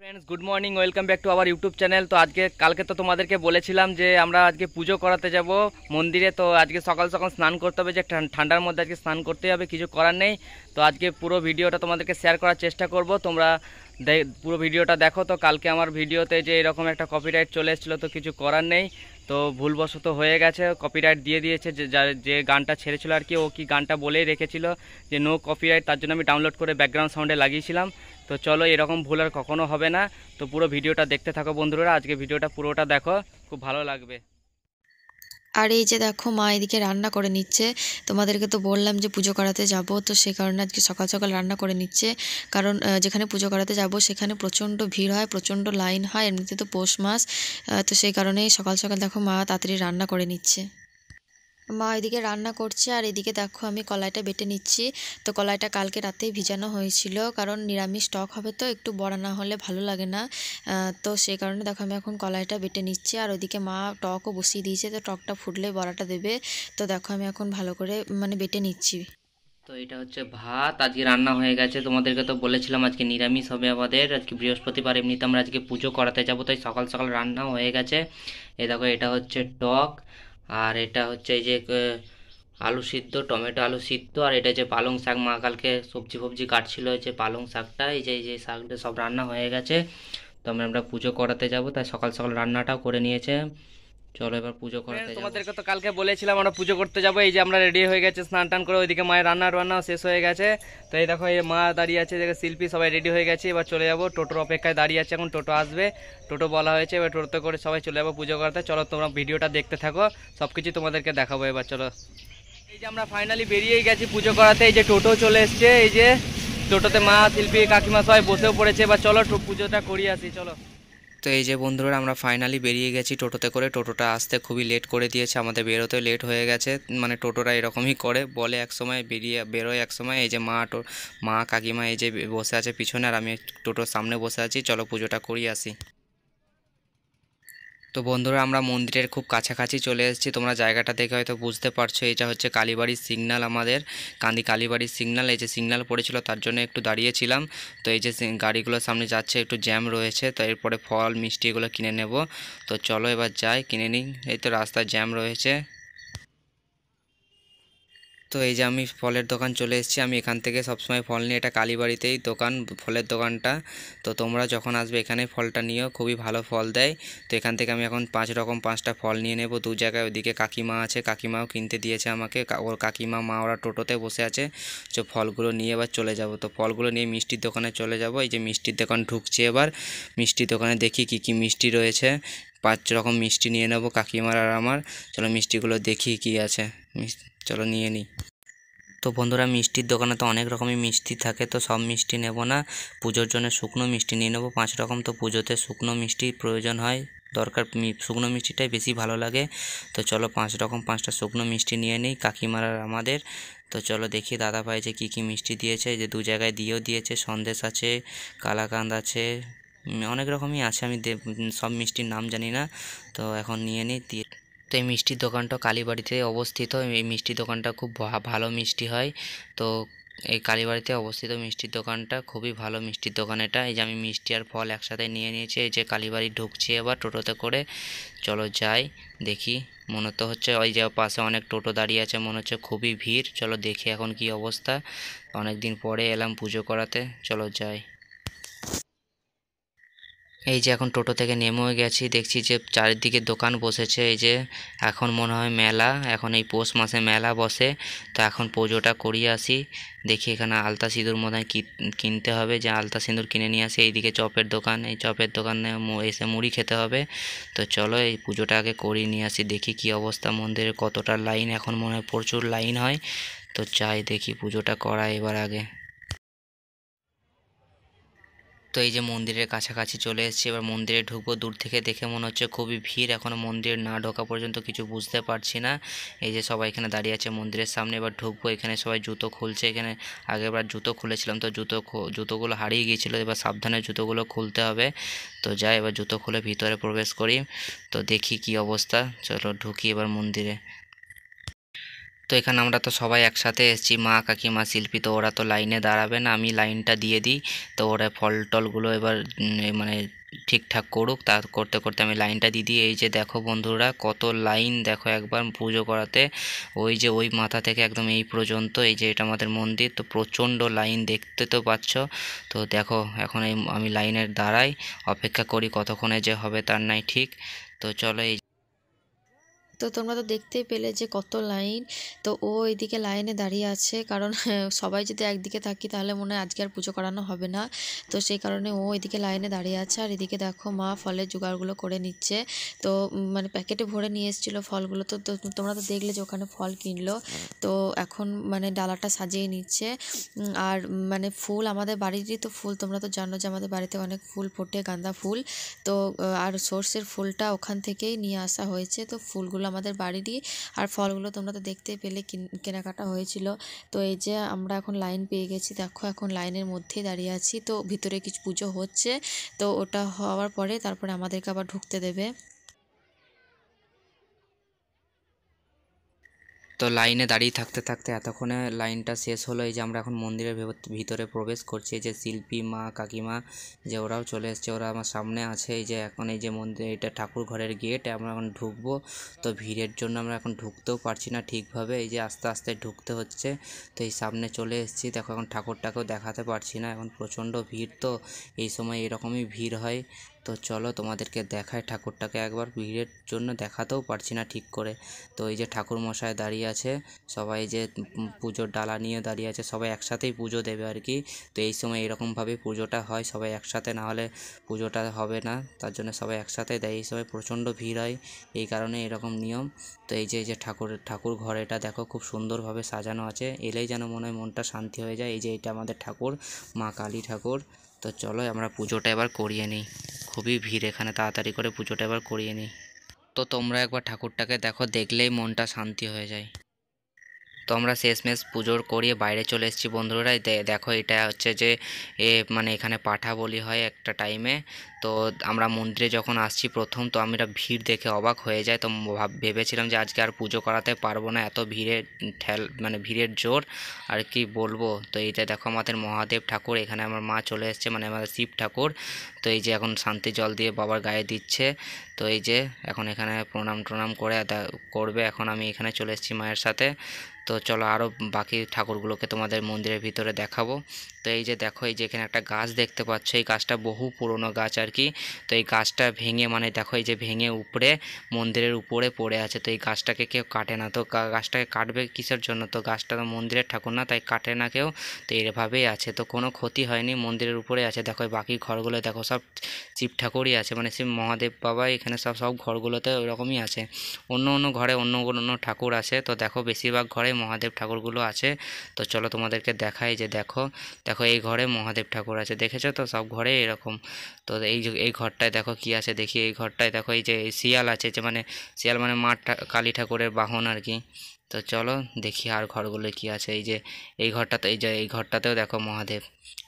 Friends, good morning, welcome back to our YouTube channel. তো কালকে তো তোমাদেরকে বলেছিলাম যে আমরা আজকে পুজো করাতে যাব মন্দিরে। তো আজকে সকাল সকাল স্নান করতে হবে, যে ঠান্ডার মধ্যে আজকে স্নান করতে হবে, কিছু করার নেই। তো আজকে পুরো ভিডিওটা তোমাদেরকে শেয়ার করার চেষ্টা করব, তোমরা পুরো ভিডিওটা দেখো। তো কালকে আমার ভিডিওতে যে এরকম একটা কপিরাইট চলে এসেছিলো, তো কিছু করার নেই, তো ভুলবশত হয়ে গেছে, কপিরাইট দিয়ে দিয়েছে। যে গানটা ছেড়েছিল আর কি, ও কি গানটা বলেই রেখেছিল যে নো কপিরাইট, তার জন্য আমি ডাউনলোড করে ব্যাকগ্রাউন্ড সাউন্ডে লাগিয়েছিলাম। তো চলো, এরকম ভুল আর কখনো হবে না। তো পুরো ভিডিওটা দেখতে থাকো বন্ধুরা, আজকে ভিডিওটা পুরোটা দেখো, খুব ভালো লাগবে। আর এই যে দেখো মা এদিকে রান্না করে নিচ্ছে। তোমাদেরকে তো বললাম যে পুজো করাতে যাব, তো সেই কারণে আজকে সকাল সকাল রান্না করে নিচ্ছে। কারণ যেখানে পুজো করাতে যাব সেখানে প্রচণ্ড ভিড় হয়, প্রচণ্ড লাইন হয়, এমনিতে তো পৌষ মাস। তো সেই কারণেই সকাল সকাল দেখো মা তাড়াতাড়ি রান্না করে নিচ্ছে। মা এদিকে রান্না করছে আর এদিকে দেখো আমি কলাইটা বেটে নিচ্ছি। তো কলাইটা কালকে রাতেই ভিজানো হয়েছিল, কারণ নিরামিষ টক হবে, তো একটু বড়া না হলে ভালো লাগে না। তো সেই কারণে দেখো আমি এখন কলাইটা বেটে নিচ্ছি, আর ওইদিকে মা টকও বসিয়ে দিয়েছে, তো টকটা ফুটলে বড়াটা দেবে। তো দেখো আমি এখন ভালো করে বেটে নিচ্ছি। তো এটা হচ্ছে ভাত, আজকে রান্না হয়ে গেছে। তোমাদেরকে তো বলেছিলাম আজকে নিরামিষ হবে আমাদের, আজকে বৃহস্পতিবার, এমনিতে আমরা আজকে পুজো করাতে যাব, তাই সকাল সকাল রান্না হয়ে গেছে। এই দেখো, এটা হচ্ছে টক, আর এটা হচ্ছে এই যে আলু সিদ্ধ, টমেটো আলু সিদ্ধ, আর এটা যে পালং শাক, মা কালকে সবজি ফবজি কাটছিল, যে পালং শাকটা, এই যে শাকটা সব রান্না হয়ে গেছে। তো আমরা পুজো করাতে যাব, তাই সকাল সকাল রান্নাটাও করে নিয়েছে। চলো এবার পুজো করাতে যাবো। তোমাদেরকে তো কালকে বলেছিলাম আমরা পুজো করতে যাবো, এই যে আমরা রেডি হয়ে গেছে স্নান টান করে, ওইদিকে মায়ের রান্নাও শেষ হয়ে গেছে। তো এই দেখো, এই মা দাঁড়িয়ে আছে, দেখো শিল্পী সবাই রেডি হয়ে গেছে, এবার চলে যাবো। টোটোর অপেক্ষায় দাঁড়িয়ে আছে, এখন টোটো আসবে, টোটো বলা হয়েছে, এবার টোটোতে করে সবাই চলে যাবো পুজো করতে। চলো তোমরা ভিডিওটা দেখতে থাকো, সব কিছু তোমাদেরকে দেখাবো এবার, চলো। এই যে আমরা ফাইনালি বেরিয়েই গেছি পুজো করাতে, এই যে টোটো চলে এসছে, এই যে টোটোতে মা, শিল্পী, কাকিমা সবাই বসেও পড়েছে। এবার চলো পুজোটা করিয়ে আসি, চলো। তো এই যে বন্ধুরা, আমরা ফাইনালি বেরিয়ে গেছি টোটোতে করে। টোটোটা আসতে খুবই লেট করে দিয়েছে, আমাদের বেরোতে লেট হয়ে গেছে। টোটোরা এরকমই করে, বলে এক সময় বেরোয় এক সময়। এই যে মা কাকিমা এই যে বসে আছে পিছনে, আর আমি টোটোর সামনে বসে আছি। চলো পুজোটা করিয়ে আসি। তো বন্ধুরা, আমরা মন্দিরের খুব কাছাকাছি চলে এসেছি, তোমরা জায়গাটা দেখে হয়তো বুঝতে পারছো। এটা হচ্ছে কালীবাড়ির সিগন্যাল, আমাদের কালীবাড়ির সিগন্যাল। এই যে সিগন্যাল পড়েছিল, তার জন্য একটু দাঁড়িয়েছিলাম। তো এই যে গাড়িগুলোর সামনে যাচ্ছে, একটু জ্যাম রয়েছে, তো এরপরে ফল মিষ্টি এগুলো কিনে নেব। তো চলো এবার যাই, কিনে নিই। এই তো রাস্তায় জ্যাম রয়েছে। তো এই যে আমি ফলের দোকান চলে এসেছি, আমি এখান থেকে সবসময় ফল নিই, এটা কালীবাড়িতেই দোকান, ফলের দোকানটা। তো তোমরা যখন আসবে এখানে ফলটা নিও, খুবই ভালো ফল দেয়। তো এখান থেকে আমি এখন 5টা ফল নিয়ে নেব দু জায়গায়। ওদিকে কাকিমা আছে, কাকিমাও কিনতে দিয়েছে আমাকে, ওর কাকিমা মা ওরা টোটোতে বসে আছে। তো ফলগুলো নিয়ে এবার চলে যাব। তো ফলগুলো নিয়ে মিষ্টির দোকানে চলে যাব। এই যে মিষ্টির দোকান ঢুকছি এবার, মিষ্টির দোকানে দেখি কি কি মিষ্টি রয়েছে। 5 রকম মিষ্টি নিয়ে নেব কাকিমার আর আমার। চলো মিষ্টিগুলো দেখি কি আছে, চলো নিয়ে নিই। তো বন্ধুরা, মিষ্টির দোকানে তো অনেক রকমই মিষ্টি থাকে, তো সব মিষ্টি নেব না, পুজোর জন্য শুকনো মিষ্টি নিয়ে নেবো 5 রকম। তো পুজোতে শুকনো মিষ্টি প্রয়োজন হয়, দরকার, শুকনো মিষ্টিটাই বেশি ভালো লাগে। তো চলো 5 রকম 5টা শুকনো মিষ্টি নিয়ে নিই কাকিমার আর আমাদের। তো চলো দেখি দাদা ভাই যে কী কী মিষ্টি দিয়েছে, যে দু জায়গায় দিয়েও দিয়েছে, সন্দেশ আছে, কালাকাঁদ আছে, অনেক রকমই আছে, আমি সব মিষ্টির নাম জানি না। তো এখন নিয়ে নিই দিয়ে। তো এই মিষ্টির দোকানটা কালীবাড়িতে অবস্থিত, এই মিষ্টির দোকানটা খুব ভালো মিষ্টি হয়। তো এই কালীবাড়িতে অবস্থিত মিষ্টির দোকানটা খুবই ভালো মিষ্টির দোকান এটা। এই যে আমি মিষ্টি আর ফল একসাথে নিয়ে নিয়েছি, এই যে কালীবাড়ি ঢুকছি এবার টোটোতে করে। চলো যাই, দেখি। মনে তো হচ্ছে ওই যে পাশে অনেক টোটো দাঁড়িয়ে আছে, মনে হচ্ছে খুবই ভিড়। চলো দেখি এখন কি অবস্থা, অনেক দিন পরে এলাম পুজো করাতে, চলো যাই। এই যে এখন টোটো থেকে নেমেও গেছি, দেখছি যে চারিদিকে দোকান বসেছে। এই যে এখন মনে হয় মেলা, এখন এই পৌষ মাসে মেলা বসে। তো এখন পুজোটা করিয়ে আসি, দেখি এখানে আলতা সিঁদুর মনে হয় কিনতে হবে, যে আলতা সিঁদুর কিনে নিয়ে আসি। এইদিকে চপের দোকান, এই চপের দোকানে এসে মুড়ি খেতে হবে। তো চলো এই পুজোটা আগে করিয়ে নিয়ে আসি, দেখি কি অবস্থা মন্দিরে, কতটা লাইন, এখন মনে হয় প্রচুর লাইন হয়। তো চাই দেখি পুজোটা করা এবার আগে। তো এই যে মন্দিরের কাছাকাছি চলে এসেছি, এবার মন্দিরে ঢুকবো। দূর থেকে দেখে মনে হচ্ছে খুবই ভিড়, এখনও মন্দির না ঢোকা পর্যন্ত কিছু বুঝতে পারছি না। এই যে সবাই এখানে দাঁড়িয়ে আছে মন্দিরের সামনে, এবার ঢুকবো। এখানে সবাই জুতো খুলছে, এখানে আগেরবার জুতো খুলেছিলাম, তো জুতোগুলো হারিয়ে গিয়েছিলো, এবার সাবধানে জুতোগুলো খুলতে হবে। তো যাই, এবার জুতো খুলে ভিতরে প্রবেশ করি। তো দেখি কি অবস্থা, চলো ঢুকি এবার মন্দিরে। তো এখানে আমরা তো সবাই একসাথে এসেছি, মা কাকিমা শিল্পী, তো ওরা তো লাইনে দাঁড়াবে না, আমি লাইনটা দিয়ে দিই। তো ওরা ফল টলগুলো এবার মানে ঠিকঠাক করুক, তা করতে করতে আমি লাইনটা দিয়ে দিই। এই যে দেখো বন্ধুরা, কত লাইন দেখো একবার পুজো করাতে, ওই যে ওই মাথা থেকে একদম এই পর্যন্ত, এই যে এটা আমাদের মন্দির, তো প্রচণ্ড লাইন দেখতে তো পাচ্ছ। তো দেখো এখন এই আমি লাইনের দাঁড়াই, অপেক্ষা করি কতক্ষণে যে হবে তার নাই ঠিক। তো চলো এই তো তোমরা তো দেখতেই পেলে যে কত লাইন। তো ও এইদিকে লাইনে দাঁড়িয়ে আছে, কারণ সবাই যদি একদিকে থাকি তাহলে মনে হয় আজকে আর পুজো করানো হবে না। তো সেই কারণে ও এদিকে লাইনে দাঁড়িয়ে আছে, আর এদিকে দেখো মা ফলের জোগাড়গুলো করে নিচ্ছে। তো মানে প্যাকেটে ভরে নিয়ে এসেছিলো ফলগুলো, তো তোমরা তো দেখলে যে ওখানে ফল কিনলো। তো এখন মানে ডালাটা সাজিয়ে নিচ্ছে। আর মানে ফুল আমাদের বাড়িরই তো ফুল, তোমরা তো জানো যে আমাদের বাড়িতে অনেক ফুল ফোটে, গাঁদা ফুল। তো আর সর্ষের ফুলটা ওখান থেকেই নিয়ে আসা হয়েছে। তো ফুলগুলো আমাদের বাড়িরই, আর ফলগুলো তোমরা তো দেখতেই পেলে কেনাকাটা হয়েছিল। তো এই যে আমরা এখন লাইন পেয়ে গেছি, দেখো এখন লাইনের মধ্যেই দাঁড়িয়ে আছি। তো ভিতরে কিছু পুজো হচ্ছে, তো ওটা হওয়ার পরে তারপরে আমাদেরকে আবার ঢুকতে দেবে। তো লাইনে দাঁড়িয়ে থাকতে থাকতে এতক্ষণে লাইনটা শেষ হলো। এই যে আমরা এখন মন্দিরের ভিতরে প্রবেশ করছি, এই যে শিল্পী মা কাকিমা যে ওরাও চলে এসছে, ওরা আমার সামনে আছে। এই যে এখন এই যে মন্দির, এটা ঠাকুর ঘরের গেট, আমরা এখন ঢুকবো। তো ভিড়ের জন্য আমরা এখন ঢুকতেও পারছি না ঠিকভাবে, এই যে আস্তে আস্তে ঢুকতে হচ্ছে। তো এই সামনে চলে এসেছি, দেখো এখন ঠাকুরটাকেও দেখাতে পারছি না, এখন প্রচণ্ড ভিড়। তো এই সময় এরকমই ভিড় হয়। তো চলো তোমাদেরকে দেখায় ঠাকুরটাকে একবার, ভিড়ের জন্য দেখাতেও পারছি না ঠিক করে। তো এই যে ঠাকুর মশাই দাঁড়িয়ে আছে, সবাই যে পুজোর ডালা নিয়ে দাঁড়িয়ে আছে, সবাই একসাথেই পুজো দেবে আর কি। তো এই সময় এরকমভাবে পুজোটা হয়, সবাই একসাথে না হলে পুজোটা হবে না, তার জন্য সবাই একসাথে দেয়। এই সময় প্রচণ্ড ভিড় হয়, এই কারণে এরকম নিয়ম। তো এই যে ঠাকুর ঘর, এটা দেখো খুব সুন্দরভাবে সাজানো আছে, এলেই যেন মনে হয় মনটা শান্তি হয়ে যায়। এই যে এটা আমাদের ঠাকুর, মা কালী ঠাকুর। তো চলো আমরা পুজোটা এবার করিয়ে নিই, খুবই ভিড় এখানে, তাড়াতাড়ি করে পুজোটা এবার করিয়ে নিই। তো তোমরা একবার ঠাকুরটাকে দেখো, দেখলেই মনটা শান্তি হয়ে যায়। তো আমরা শেষমেশ পুজোর করিয়ে বাইরে চলে এসেছি বন্ধুরা। দেখো এটা হচ্ছে যে মানে এখানে পাঠা বলি হয় একটা টাইমে। তো আমরা মন্দিরে যখন আসছি প্রথম, তো আমরা ভিড় দেখে অবাক হয়ে যায়। তো ভেবেছিলাম যে আজকে আর পুজো করাতে পারবো না, এত ভিড়ের মানে ভিড়ের জোর আর কি বলবো। তো এইটা দেখো আমাদের মহাদেব ঠাকুর, এখানে আমার মা চলে এসছে, মানে আমাদের শিব ঠাকুর। তো এই যে এখন শান্তি জল দিয়ে বাবার গায়ে দিচ্ছে। তো এই যে এখন এখানে প্রণাম টনাম করে করবে। এখন আমি এখানে চলে এসেছি মায়ের সাথে। তো চলো আরও বাকি ঠাকুরগুলোকে তোমাদের মন্দিরের ভিতরে দেখাবো। তো এই যে দেখো, এই যে এখানে একটা গাছ দেখতে পাচ্ছ, এই গাছটা বহু পুরনো গাছ আর কি। তো এই গাছটা ভেঙে, মানে দেখো এই যে ভেঙে উপরে মন্দিরের উপরে পড়ে আছে। তো এই গাছটাকে কেউ কাটে না, তো গাছটাকে কাটবে কিসের জন্য? তো গাছটা তো মন্দিরের ঠাকুর না, তাই কাটে না কেউ। তো এইভাবেই আছে, তো কোনো ক্ষতি হয়নি, মন্দিরের উপরে আছে। দেখো এই বাকি ঘরগুলো দেখো, সব শিব ঠাকুরই আছে, মানে শিব মহাদেব বাবা এখানে সব সব ঘরগুলোতে ওইরকমই আছে। অন্য অন্য ঘরে অন্য অন্য ঠাকুর আছে, তো দেখো বেশিরভাগ ঘরে মহাদেব ঠাকুরগুলো আছে। তো চলো তোমাদেরকে দেখাই, যে দেখো দেখো এই ঘরে মহাদেব ঠাকুর আছে, দেখেছো তো সব ঘরে এরকম। তো এই যে এই ঘরটায় দেখো কি আছে দেখি, এই ঘরটায় দেখো এই যে শিয়াল আছে, যে মানে শিয়াল মানে মা কালী ঠাকুরের বাহন আর কি। তো চলো দেখি আর ঘরগুলো কি আছে। এই যে এই ঘরটাতে, এই যে এই ঘরটাতেও দেখো মহাদেব।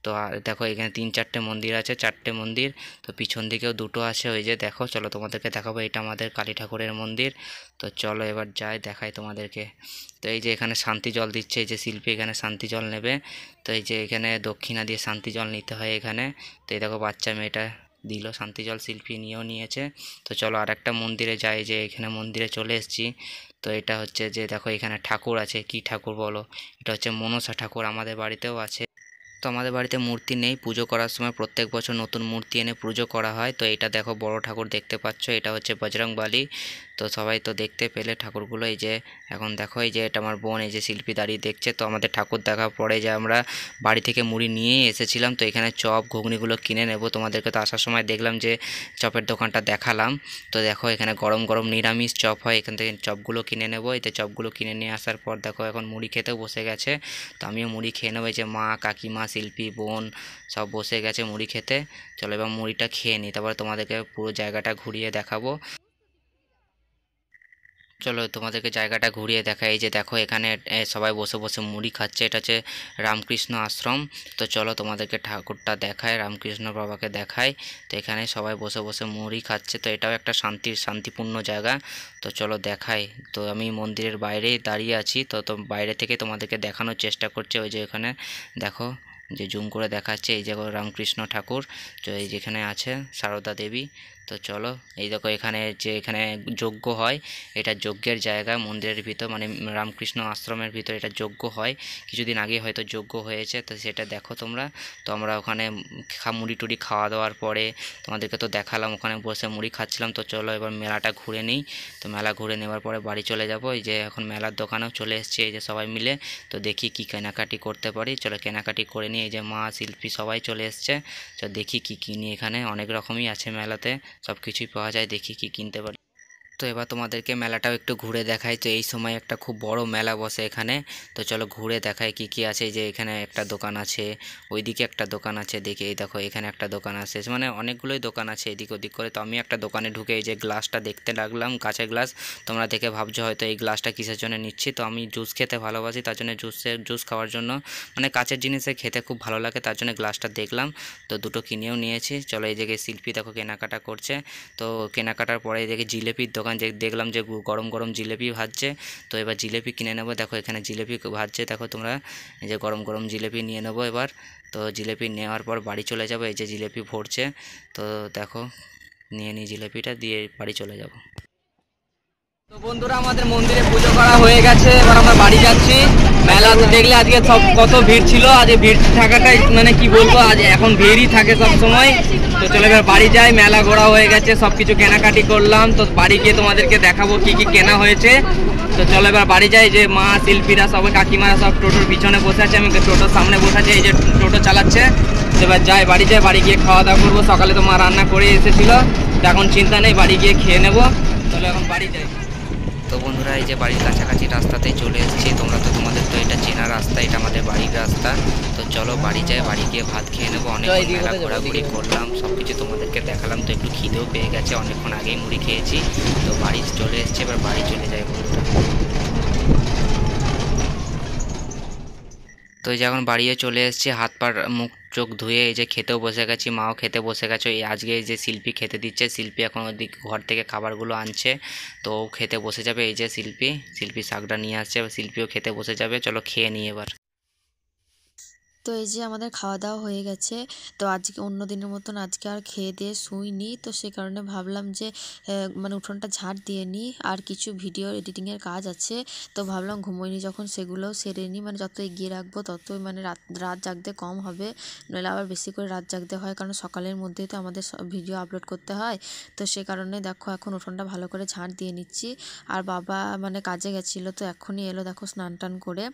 তো আর দেখো এখানে 3-4টে মন্দির আছে, 4টে মন্দির। তো পিছন দিকেও দুটো আছে, ওই যে দেখো, চলো তোমাদেরকে দেখাবো, এটা আমাদের কালী ঠাকুরের মন্দির। তো চলো এবার যাই দেখাই তোমাদেরকে। তো এই যে এখানে শান্তি জল দিচ্ছে, এই যে শিল্পী এখানে শান্তি জল নেবে। তো এই যে এখানে দক্ষিণা দিয়ে শান্তি জল নিতে হয় এখানে। তো এই দেখো বাচ্চা মেয়েটা দিল শান্তি জল, শিল্পী নিয়েও নিয়েছে। তো চলো আর একটা মন্দিরে যাই, যে এখানে মন্দিরে চলে এসেছি। তো এটা হচ্ছে যে দেখো এখানে ঠাকুর আছে, কি ঠাকুর বলো? এটা হচ্ছে মনসা ঠাকুর, আমাদের বাড়িতেও আছে। তো আমাদের বাড়িতে মূর্তি নেই, পুজো করার সময় প্রত্যেক বছর নতুন মূর্তি এনে পুজো করা হয়। তো এটা দেখো বড় ঠাকুর দেখতে পাচ্ছ, এটা হচ্ছে বজরংবলী। তো সবাই তো দেখতে পেলে ঠাকুরগুলো। এই যে এখন দেখো, এই যে এটা আমার বোন, এই যে শিল্পী দাঁড়িয়ে দেখছে। তো আমাদের ঠাকুর দেখার পরে যে আমরা বাড়ি থেকে মুড়ি নিয়েই এসেছিলাম, তো এখানে চপ ঘুগনিগুলো কিনে নেব। তোমাদেরকে তো আসার সময় দেখলাম যে চপের দোকানটা দেখালাম। তো দেখো এখানে গরম গরম নিরামিষ চপ হয়, এখান থেকে চপগুলো কিনে নেবো। এতে চপগুলো কিনে নিয়ে আসার পর দেখো এখন মুড়ি খেতেও বসে গেছে। তো আমিও মুড়ি খেয়ে নেবো, এই যে মা কাকিমা শিল্পী বোন সব বসে গেছে মুড়ি খেতে। চলো এবার মুড়িটা খেয়ে নিই, তারপরে তোমাদেরকে পুরো জায়গাটা ঘুরিয়ে দেখাবো। চলো তোমাদেরকে জায়গাটা ঘুরিয়ে দেখাই। এই যে দেখো এখানে সবাই বসে বসে মুড়ি খাচ্ছে, এটা হচ্ছে রামকৃষ্ণ আশ্রম। তো চলো তোমাদেরকে ঠাকুরটা দেখায়, রামকৃষ্ণ বাবাকে দেখায়। তো এখানে সবাই বসে বসে মুড়ি খাচ্ছে, তো এটাও একটা শান্তিপূর্ণ জায়গা। তো চলো দেখাই। তো আমি মন্দিরের বাইরেই দাঁড়িয়ে আছি, তো বাইরে থেকে তোমাদেরকে দেখানোর চেষ্টা করছি। ওই যে এখানে দেখো, যে জুম করে দেখাচ্ছে, এই যে রামকৃষ্ণ ঠাকুর, তো এই যেখানে আছে সারদা দেবী। তো চলো এই দেখো এখানে যে এখানে যজ্ঞ হয়, এটা যজ্ঞের জায়গা মন্দিরের ভিতর, মানে রামকৃষ্ণ আশ্রমের ভিতর এটা যজ্ঞ হয়। কিছুদিন আগে হয়তো যজ্ঞ হয়েছে, তো সেটা দেখো তোমরা। তো আমরা ওখানে মুড়ি টুড়ি খাওয়া দাওয়ার পরে তোমাদেরকে তো দেখালাম, ওখানে বসে মুড়ি খাচ্ছিলাম। তো চলো এবার মেলাটা ঘুরে নিই। তো মেলা ঘুরে নেওয়ার পরে বাড়ি চলে যাব। এই যে এখন মেলার দোকানেও চলে এসেছে, এই যে সবাই মিলে। তো দেখি কি কেনাকাটি করতে পারি, চলো কেনাকাটি করে নিই। এই যে মা, শিল্পী সবাই চলে এসছে। তো দেখি কি কিনি, এখানে অনেক রকমই আছে মেলাতে, সব কিছুই পাওয়া যায়, দেখি কি কিনতে পারি। তো এবার তোমাদেরকে মেলাটাও একটু ঘুরে দেখাই। তো এই সময় একটা খুব বড় মেলা বসে এখানে। তো চলো ঘুরে দেখাই কি কি আছে। এই যে এখানে একটা দোকান আছে, ওইদিকে একটা দোকান আছে, দেখি এই দেখো এখানে একটা দোকান আছে, মানে অনেকগুলোই দোকান আছে এদিক ওদিক করে। তো আমি একটা দোকানে ঢুকে এই যে গ্লাসটা দেখতে লাগলাম, কাঁচের গ্লাস। তোমরা দেখে ভাবছো হয়তো এই গ্লাসটা কিসের জন্য নিচ্ছি। তো আমি জুস খেতে ভালোবাসি, তার জন্য জুস খাওয়ার জন্য, মানে কাঁচের জিনিসে খেতে খুব ভালো লাগে, তার জন্য গ্লাসটা দেখলাম। তো দুটো কিনেও নিয়েছি। চলো এই জায়গায় শিল্পী দেখো কেনাকাটা করছে। তো কেনাকাটার পরে এই দেখে জিলেপির দোকান, যে দেখলাম যে গরম গরম জিলেপি ভাজছে। তো এবার জিলেপি কিনে নেবো। দেখো এখানে জিলেপি ভাজছে, দেখো তোমরা, এই যে গরম গরম জিলেপি নিয়ে নেবো এবার। তো জিলেপি নেওয়ার পর বাড়ি চলে যাবো। এই যে জিলেপি ভরছে, তো দেখো নিয়ে নিই জিলেপিটা, দিয়ে বাড়ি চলে যাব। তো বন্ধুরা আমাদের মন্দিরে পুজো করা হয়ে গেছে, এবার আমরা বাড়ি যাচ্ছি। মেলা তো দেখলে আজকে সব কত ভিড় ছিল, আজ ভিড় থাকাটাই মানে কি বলবো, আজ এখন ভিড়ই থাকে সব সময়। তো চলো এবার বাড়ি যাই, মেলা ঘোরা হয়ে গেছে, সব কিছু কেনাকাটি করলাম। তো বাড়ি গিয়ে তোমাদেরকে দেখাবো কি কি কেনা হয়েছে। তো চলো এবার বাড়ি যাই। যে মা, শিল্পীরা, সবাই কাকিমারা সব টোটোর পিছনে বসে আছে, আমি টোটোর সামনে বসে আছি, এই যে টোটো চালাচ্ছে। এবার যাই বাড়ি যাই, বাড়ি গিয়ে খাওয়া দাওয়া করবো। সকালে তো মা রান্না করে এসেছিল, তো এখন চিন্তা নেই, বাড়ি গিয়ে খেয়ে নেবো। চলো এখন বাড়ি যাই। তো বন্ধুরা এই যে বাড়ির কাছাকাছি রাস্তাতেই চলে এসেছি। তোমাদের তো এটা চেনা রাস্তা, এটা আমাদের বাড়ির রাস্তা। তো চলো বাড়ি যাই, বাড়ি গিয়ে ভাত খেয়ে নেবো। অনেক মেলা ঘোরাঘুরি করলাম, সব কিছু তোমাদেরকে দেখালাম। তো একটু খিদেও পেয়ে গেছে, অনেকক্ষণ আগেই মুড়ি খেয়েছি। তো বাড়ি চলে এসেছি, এবার বাড়ি চলে যাই বন্ধুরা। তো এই যে এখন বাড়িয়ে চলে এসেছি, হাত পা মুখ চোখ ধুয়ে এই যে খেতেও বসে গেছি, মাও খেতে বসে গেছে। এই আজকে এই যে শিল্পী খেতে দিচ্ছে, শিল্পী এখন ওদিক ঘর থেকে খাবারগুলো আনছে, তো ও খেতে বসে যাবে। এই যে শিল্পী শাকটা নিয়ে আসছে, শিল্পীও খেতে বসে যাবে। চলো খেয়ে নিই এবার। তো এই যে আমাদের খাওয়া দাওয়া হয়ে গেছে। তো আজকে অন্য দিনের মতন আজকে আর খেয়ে দিয়ে শুইনি, তো সেই কারণে ভাবলাম যে মানে উঠোনটা ঝাড় দিয়ে নিই, আর কিছু ভিডিও এডিটিংয়ের কাজ আছে। তো ভাবলাম ঘুমোইনি যখন সেগুলোও সেরে নিই, মানে যত এগিয়ে রাখবো ততই মানে রাত জাগতে কম হবে, নইলে আবার বেশি করে রাত জাগতে হয়, কারণ সকালের মধ্যেই তো আমাদের ভিডিও আপলোড করতে হয়। তো সে কারণে দেখো এখন উঠোনটা ভালো করে ঝাড় দিয়ে নিচ্ছি। আর বাবা মানে কাজে গেছিলো, তো এখনই এলো দেখো স্নান টান করে।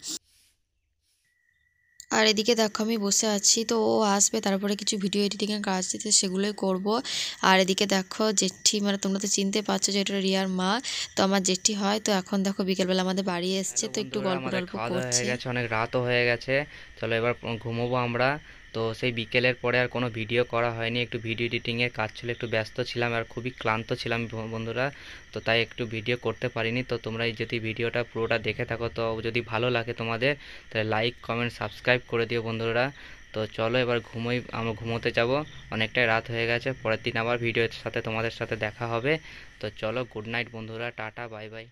আর এদিকে দেখো আমি বসে আছি, তো ও আসবে, তারপরে কিছু ভিডিও এডিটিংয়ের কাজ দিতে, সেগুলোই করব। আর এদিকে দেখো জেঠি, মানে তোমরা তো চিনতে পারছো যে এটা রিয়ার মা, তো আমার জেঠি হয়। তো এখন দেখো বিকেলবেলা আমাদের বাড়ি এসছে, তো একটু গল্প টল্প খাওয়া দাওয়া করছে। হয়ে গেছে, অনেক রাতও হয়ে গেছে। চলো এবার ঘুমোবো আমরা। তো সেই বিকেলের পরে আর কোনো ভিডিও করা হয়নি, একটু ভিডিও এডিটিংয়ের কাজ ছিল, একটু ব্যস্ত ছিলাম আর খুবই ক্লান্ত ছিলাম বন্ধুরা। তো তাই একটু ভিডিও করতে পারিনি। তো তোমরা যদি ভিডিওটা পুরোটা দেখে থাকো, তো যদি ভালো লাগে তোমাদের, তাহলে লাইক কমেন্ট সাবস্ক্রাইব করে দিও বন্ধুরা। তো চলো এবার আমরা ঘুমোতে যাব, অনেকটাই রাত হয়ে গেছে। পরের দিন আবার ভিডিওর সাথে তোমাদের সাথে দেখা হবে। তো চলো, গুড নাইট বন্ধুরা, টাটা বাই বাই।